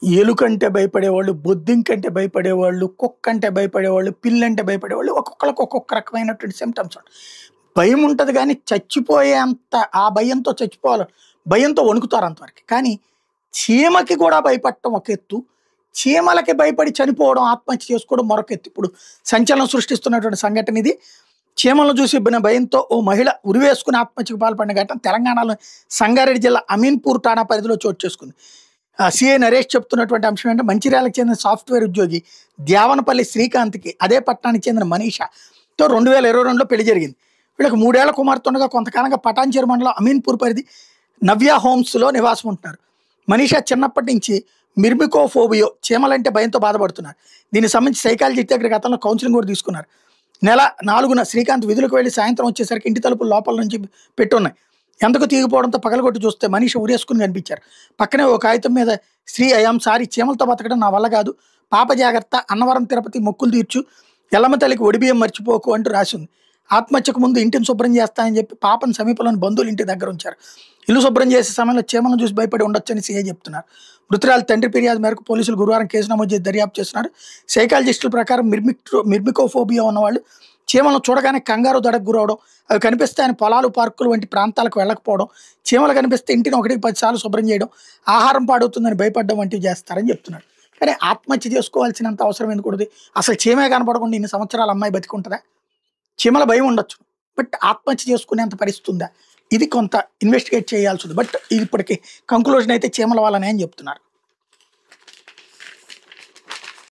ఎలుకంటే భయపడేవాళ్ళు, బొద్దింకంటే భయపడేవాళ్ళు, కుక్కంటే భయపడేవాళ్ళు, పిల్లంటే భయపడేవాళ్ళు. ఒక్కొక్కళ్ళకి ఒక్కొక్క రకమైనటువంటి సింప్టమ్స్ ఉంటాయి. భయం ఉంటది గానీ చచ్చిపోయేంత ఆ భయంతో చచ్చిపోవాలి. భయంతో వణుకుతారు అంతవరకే. కానీ చీమకి కూడా భయపడటం ఒక ఎత్తు. చీమలకి భయపడి చనిపోవడం, ఆత్మహత్య చేసుకోవడం మరొక ఎత్తు. ఇప్పుడు సంచలనం సృష్టిస్తున్నటువంటి సంఘటన ఇది. చీమలను చూసి భయంతో ఓ మహిళ ఉరివేసుకుని ఆత్మహత్యకు పాల్పడిన ఘటన తెలంగాణలో సంగారెడ్డి జిల్లా అమీన్పూర్ ఠాణా పరిధిలో చోటు చేసుకుంది. సిఐ నరేష్ చెప్తున్నటువంటి అంశం ఏంటంటే మంచిర్యాలకు చెందిన సాఫ్ట్వేర్ ఉద్యోగి ద్యావనపల్లి శ్రీకాంత్కి అదే పట్టణానికి చెందిన మనీషాతో 2022లో పెళ్లి జరిగింది. వీళ్ళకి 3 ఏళ్ల కుమార్తె ఉండగా కొంతకాలంగా పటాన్చెరు మండలం అమీన్పూర్ పరిధి నవ్య హోమ్స్లో నివాసం ఉంటున్నారు. మనీషా చిన్నప్పటి నుంచి మిర్మికోఫోబియో చీమలంటే భయంతో బాధపడుతున్నారు. దీనికి సంబంధించి సైకాలజీ దగ్గర గతంలో కౌన్సిలింగ్ కూడా తీసుకున్నారు. నెల 4న శ్రీకాంత్ విధులకు వెళ్లి సాయంత్రం వచ్చేసరికి ఇంటి తలుపులు లోపల నుంచి పెట్టున్నాయి. ఎందుకు తీగిపోవడంతో పగలగొట్టి చూస్తే మనీష ఉరేసుకుని కనిపించారు. పక్కనే ఒక కాగితం మీద శ్రీ ఐయామ్ సారీ చీమలతో బతకడం నా వల్ల కాదు, పాప జాగ్రత్త, అన్నవరం తిరుపతి మొక్కులు తీర్చు, ఎల్లమ్మ తల్లికి ఒడిబియ్యం మర్చిపోకు అంటూ రాసి ఉంది. ఆత్మహత్యకు ముందు ఇంటిని శుభ్రం చేస్తానని చెప్పి పాపను సమీపంలోని బంధువులు ఇంటి దగ్గర ఉంచారు. ఇల్లు శుభ్రం చేసే సమయంలో చీమలను చూసి భయపడి ఉండొచ్చని సీఐ చెప్తున్నారు. మృతురాలి తండ్రి ఫిర్యాదు మేరకు పోలీసులు గురువారం కేసు నమోదు చేసి దర్యాప్తు చేస్తున్నారు. సైకాలజిస్టుల ప్రకారం మిర్మికోఫోబియా ఉన్నవాళ్ళు చీమలను చూడగానే కంగారు దడకు గురవడం, అవి కనిపిస్తాయని పొలాలు పార్కులు వంటి ప్రాంతాలకు వెళ్ళకపోవడం, చీమలు కనిపిస్తే ఇంటిని 1-10 సార్లు శుభ్రం చేయడం, ఆహారం పాడవుతుందని భయపడడం వంటివి చేస్తారని చెప్తున్నారు. కానీ ఆత్మహత్య చేసుకోవాల్సినంత అవసరం ఎందుకు? అసలు చీమే కనపడకుండా ఇన్ని సంవత్సరాల అమ్మాయి బతికుంటుందా? చీమల భయం ఉండొచ్చు, బట్ ఆత్మహత్య చేసుకునేంత పరిస్థితి ఉందా? ఇది కొంత ఇన్వెస్టిగేట్ చేయాల్సి ఉంది. బట్ ఇప్పటికి కంక్లూజన్ అయితే చీమల వల్లనే అని చెప్తున్నారు.